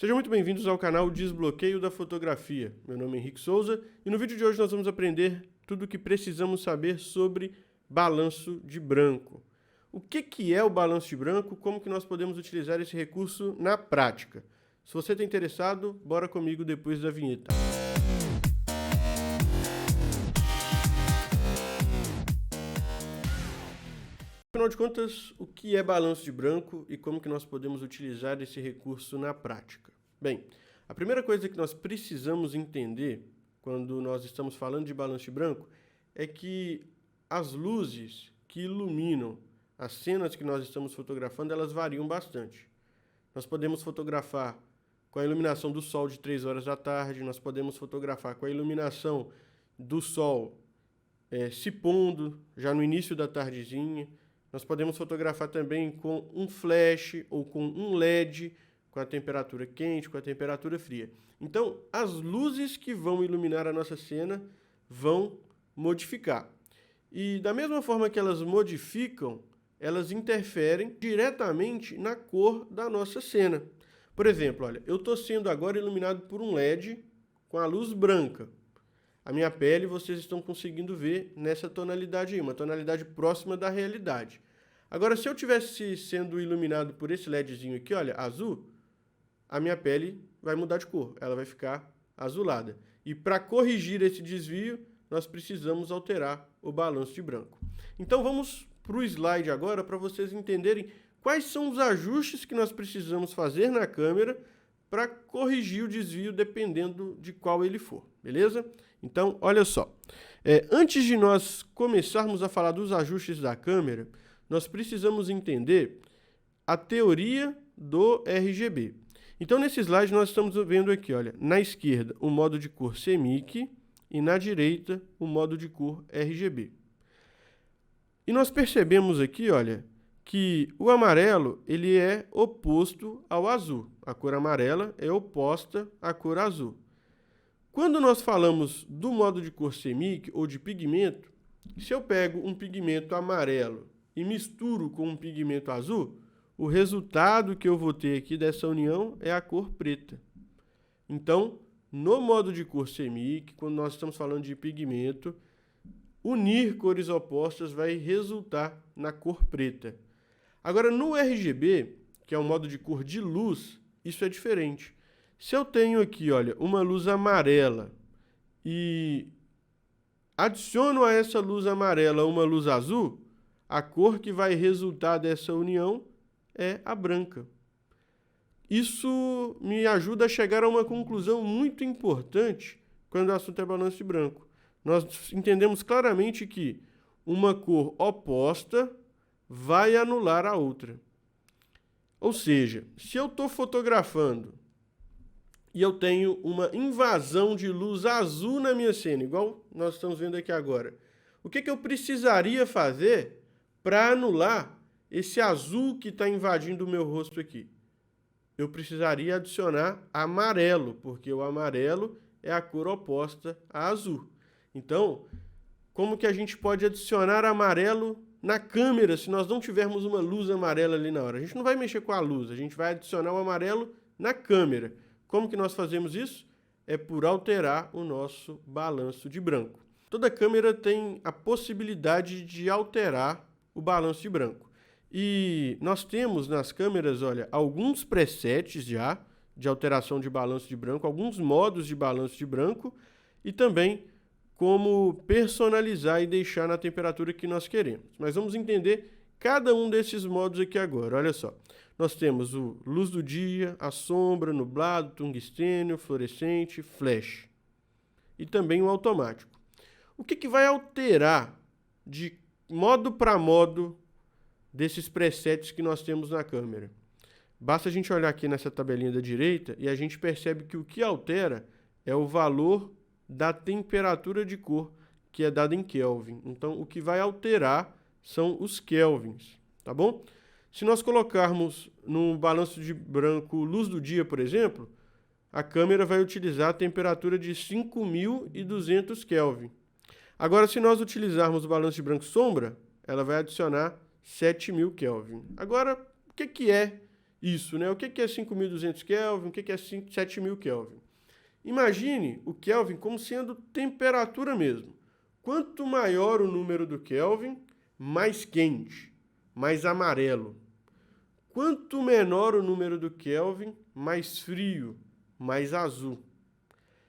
Sejam muito bem-vindos ao canal Desbloqueio da Fotografia. Meu nome é Henrique Souza e no vídeo de hoje nós vamos aprender tudo o que precisamos saber sobre balanço de branco. O que é o balanço de branco? Como que nós podemos utilizar esse recurso na prática? Se você está interessado, bora comigo depois da vinheta. Afinal de contas, o que é balanço de branco e como que nós podemos utilizar esse recurso na prática? Bem, a primeira coisa que nós precisamos entender quando nós estamos falando de balanço de branco é que as luzes que iluminam as cenas que nós estamos fotografando, elas variam bastante. Nós podemos fotografar com a iluminação do sol de 3 horas da tarde, nós podemos fotografar com a iluminação do sol se pondo, já no início da tardezinha. Nós podemos fotografar também com um flash ou com um LED, com a temperatura quente, com a temperatura fria. Então, as luzes que vão iluminar a nossa cena vão modificar. E da mesma forma que elas modificam, elas interferem diretamente na cor da nossa cena. Por exemplo, olha, eu estou sendo agora iluminado por um LED com a luz branca. A minha pele vocês estão conseguindo ver nessa tonalidade aí, uma tonalidade próxima da realidade. Agora, se eu tivesse sendo iluminado por esse LEDzinho aqui, olha, azul, a minha pele vai mudar de cor, ela vai ficar azulada. E para corrigir esse desvio, nós precisamos alterar o balanço de branco. Então vamos para o slide agora para vocês entenderem quais são os ajustes que nós precisamos fazer na câmera para corrigir o desvio dependendo de qual ele for, beleza? Então, olha só, antes de nós começarmos a falar dos ajustes da câmera, nós precisamos entender a teoria do RGB. Então, nesse slide, nós estamos vendo aqui, olha, na esquerda, o modo de cor CMYK e na direita, o modo de cor RGB. E nós percebemos aqui, olha, que o amarelo ele é oposto ao azul. A cor amarela é oposta à cor azul. Quando nós falamos do modo de cor CMYK ou de pigmento, se eu pego um pigmento amarelo e misturo com um pigmento azul, o resultado que eu vou ter aqui dessa união é a cor preta. Então, no modo de cor CMYK, quando nós estamos falando de pigmento, unir cores opostas vai resultar na cor preta. Agora, no RGB, que é o modo de cor de luz, isso é diferente. Se eu tenho aqui, olha, uma luz amarela e adiciono a essa luz amarela uma luz azul, a cor que vai resultar dessa união é a branca. Isso me ajuda a chegar a uma conclusão muito importante quando o assunto é balanço de branco. Nós entendemos claramente que uma cor oposta vai anular a outra. Ou seja, se eu estou fotografando e eu tenho uma invasão de luz azul na minha cena, igual nós estamos vendo aqui agora, o que eu precisaria fazer para anular esse azul que está invadindo o meu rosto aqui? Eu precisaria adicionar amarelo, porque o amarelo é a cor oposta a azul. Então, como que a gente pode adicionar amarelo na câmera se nós não tivermos uma luz amarela ali na hora? A gente não vai mexer com a luz, a gente vai adicionar o amarelo na câmera. Como que nós fazemos isso? É por alterar o nosso balanço de branco. Toda câmera tem a possibilidade de alterar o balanço de branco. E nós temos nas câmeras, olha, alguns presets já de alteração de balanço de branco, alguns modos de balanço de branco e também como personalizar e deixar na temperatura que nós queremos. Mas vamos entender cada um desses modos aqui agora. Olha só, nós temos o luz do dia, a sombra, nublado, tungstênio, fluorescente, flash e também o automático. O que vai alterar de modo para modo desses presets que nós temos na câmera? Basta a gente olhar aqui nessa tabelinha da direita e a gente percebe que o que altera é o valor da temperatura de cor, que é dada em Kelvin. Então, o que vai alterar são os kelvins, tá bom? Se nós colocarmos no balanço de branco luz do dia, por exemplo, a câmera vai utilizar a temperatura de 5.200 Kelvin. Agora, se nós utilizarmos o balanço de branco sombra, ela vai adicionar 7.000 Kelvin. Agora, o que é isso, né? O que é 5.200 Kelvin? O que é 7.000 Kelvin? Imagine o Kelvin como sendo temperatura mesmo. Quanto maior o número do Kelvin, mais quente, mais amarelo. Quanto menor o número do Kelvin, mais frio, mais azul.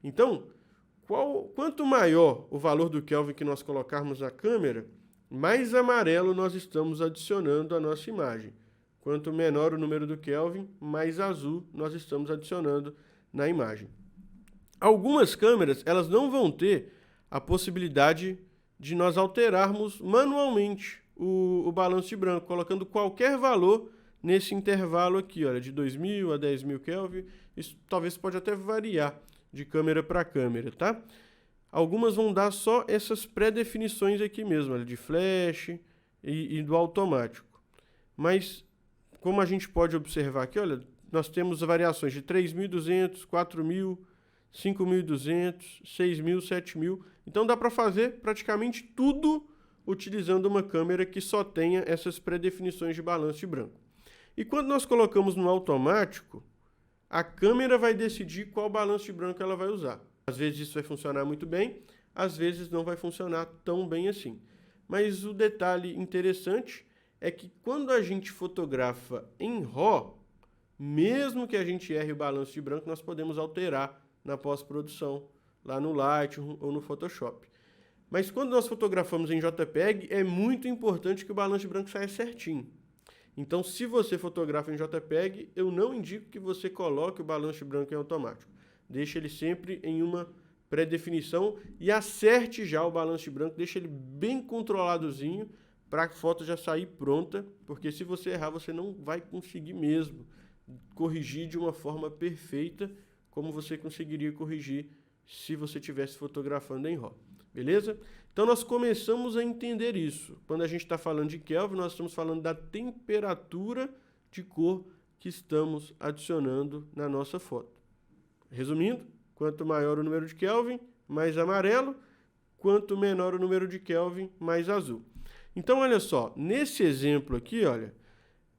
Então, quanto maior o valor do Kelvin que nós colocarmos na câmera, mais amarelo nós estamos adicionando à nossa imagem. Quanto menor o número do Kelvin, mais azul nós estamos adicionando na imagem. Algumas câmeras, elas não vão ter a possibilidade de nós alterarmos manualmente o balanço de branco, colocando qualquer valor nesse intervalo aqui, olha, de 2.000 a 10.000 Kelvin. Isso talvez pode até variar de câmera para câmera, tá? Algumas vão dar só essas pré-definições aqui mesmo, olha, de flash e do automático. Mas, como a gente pode observar aqui, olha, nós temos variações de 3.200, 4.000, 5.200, 6.000, 7.000. Então dá para fazer praticamente tudo utilizando uma câmera que só tenha essas pré-definições de balanço de branco. E quando nós colocamos no automático, a câmera vai decidir qual balanço de branco ela vai usar. Às vezes isso vai funcionar muito bem, às vezes não vai funcionar tão bem assim. Mas o detalhe interessante é que quando a gente fotografa em RAW, mesmo que a gente erre o balanço de branco, nós podemos alterar na pós-produção, lá no Lightroom ou no Photoshop. Mas quando nós fotografamos em JPEG, é muito importante que o balanço de branco saia certinho. Então, se você fotografa em JPEG, eu não indico que você coloque o balanço de branco em automático. Deixe ele sempre em uma pré-definição e acerte já o balanço de branco, deixe ele bem controladozinho para a foto já sair pronta, porque se você errar, você não vai conseguir mesmo corrigir de uma forma perfeita como você conseguiria corrigir se você estivesse fotografando em RAW. Beleza? Então, nós começamos a entender isso. Quando a gente está falando de Kelvin, nós estamos falando da temperatura de cor que estamos adicionando na nossa foto. Resumindo, quanto maior o número de Kelvin, mais amarelo. Quanto menor o número de Kelvin, mais azul. Então, olha só, nesse exemplo aqui, olha,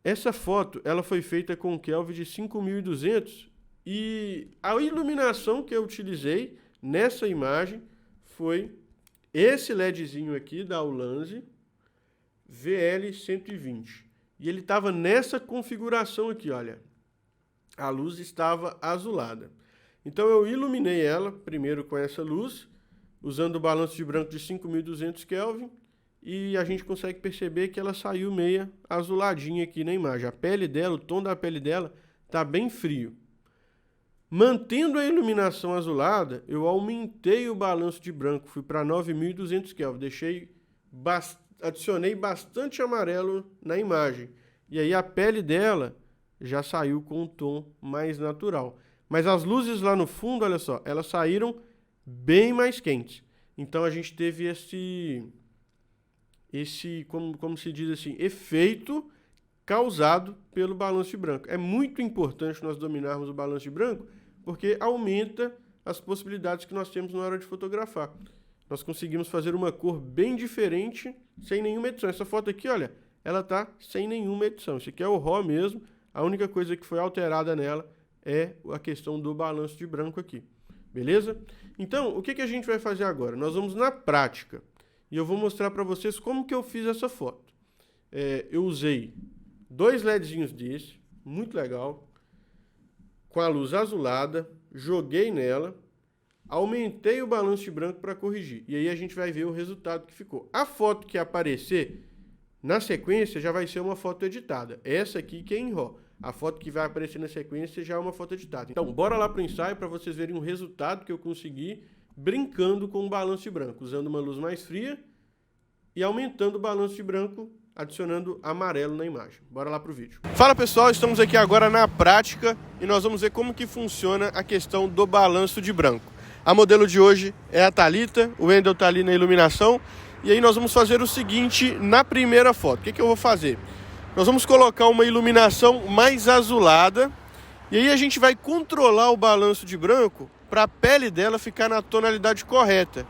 essa foto ela foi feita com Kelvin de 5.200 e a iluminação que eu utilizei nessa imagem foi esse LEDzinho aqui da Ulanzi VL120. E ele estava nessa configuração aqui, olha. A luz estava azulada. Então eu iluminei ela primeiro com essa luz, usando o balanço de branco de 5.200 Kelvin, e a gente consegue perceber que ela saiu meia azuladinha aqui na imagem. A pele dela, o tom da pele dela está bem frio. Mantendo a iluminação azulada, eu aumentei o balanço de branco, fui para 9.200 Kelvin, adicionei bastante amarelo na imagem. E aí a pele dela já saiu com um tom mais natural. Mas as luzes lá no fundo, olha só, elas saíram bem mais quentes. Então a gente teve esse como se diz assim, efeito causado pelo balanço de branco. É muito importante nós dominarmos o balanço de branco, porque aumenta as possibilidades que nós temos na hora de fotografar. Nós conseguimos fazer uma cor bem diferente, sem nenhuma edição. Essa foto aqui, olha, ela tá sem nenhuma edição. Isso aqui é o RAW mesmo. A única coisa que foi alterada nela é a questão do balanço de branco aqui. Beleza? Então, o que a gente vai fazer agora? Nós vamos na prática. E eu vou mostrar para vocês como que eu fiz essa foto. Eu usei 2 LEDzinhos desse, muito legal, com a luz azulada, joguei nela, aumentei o balanço de branco para corrigir. E aí a gente vai ver o resultado que ficou. A foto que aparecer na sequência já vai ser uma foto editada. Essa aqui que é em RAW. A foto que vai aparecer na sequência já é uma foto editada. Então, bora lá para o ensaio para vocês verem o resultado que eu consegui brincando com o balanço de branco, usando uma luz mais fria e aumentando o balanço de branco, adicionando amarelo na imagem. Bora lá pro vídeo. Fala pessoal, estamos aqui agora na prática e nós vamos ver como que funciona a questão do balanço de branco. A modelo de hoje é a Thalita, o Wendel tá ali na iluminação, e aí nós vamos fazer o seguinte na primeira foto. O que eu vou fazer? Nós vamos colocar uma iluminação mais azulada e aí a gente vai controlar o balanço de branco para a pele dela ficar na tonalidade correta.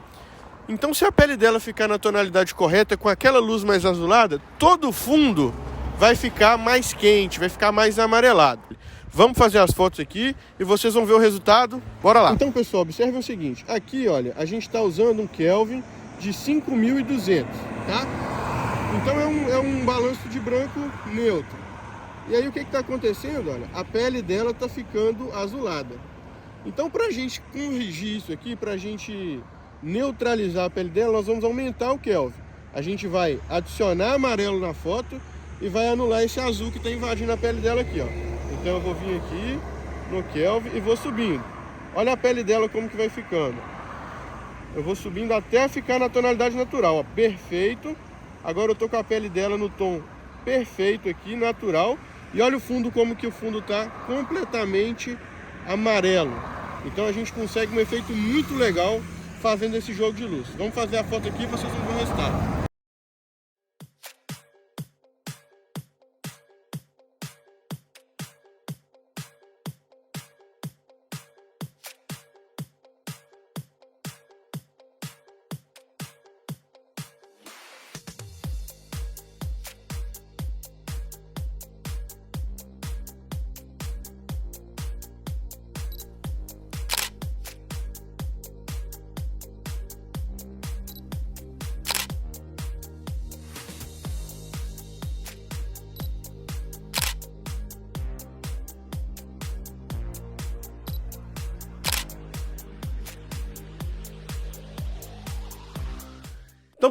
Então, se a pele dela ficar na tonalidade correta, com aquela luz mais azulada, todo o fundo vai ficar mais quente, vai ficar mais amarelado. Vamos fazer as fotos aqui e vocês vão ver o resultado. Bora lá. Então, pessoal, observem o seguinte. Aqui, olha, a gente está usando um Kelvin de 5.200, tá? Então é um balanço de branco neutro. E aí o que está acontecendo? Olha, a pele dela está ficando azulada. Então, para a gente corrigir isso aqui, para a gente neutralizar a pele dela, nós vamos aumentar o Kelvin. A gente vai adicionar amarelo na foto e vai anular esse azul que está invadindo a pele dela aqui, ó. Então eu vou vir aqui no Kelvin e vou subindo. Olha a pele dela como que vai ficando. Eu vou subindo até ficar na tonalidade natural, ó. Perfeito. Agora eu tô com a pele dela no tom perfeito aqui, natural. E olha o fundo, como que o fundo tá completamente amarelo. Então a gente consegue um efeito muito legal fazendo esse jogo de luz. Vamos fazer a foto aqui e vocês vão ver o resultado.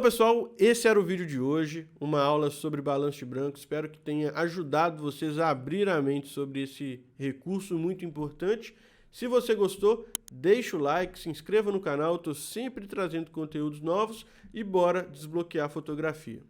Então, pessoal, esse era o vídeo de hoje, uma aula sobre balanço de branco. Espero que tenha ajudado vocês a abrir a mente sobre esse recurso muito importante. Se você gostou, deixa o like, se inscreva no canal, eu estou sempre trazendo conteúdos novos e bora desbloquear a fotografia.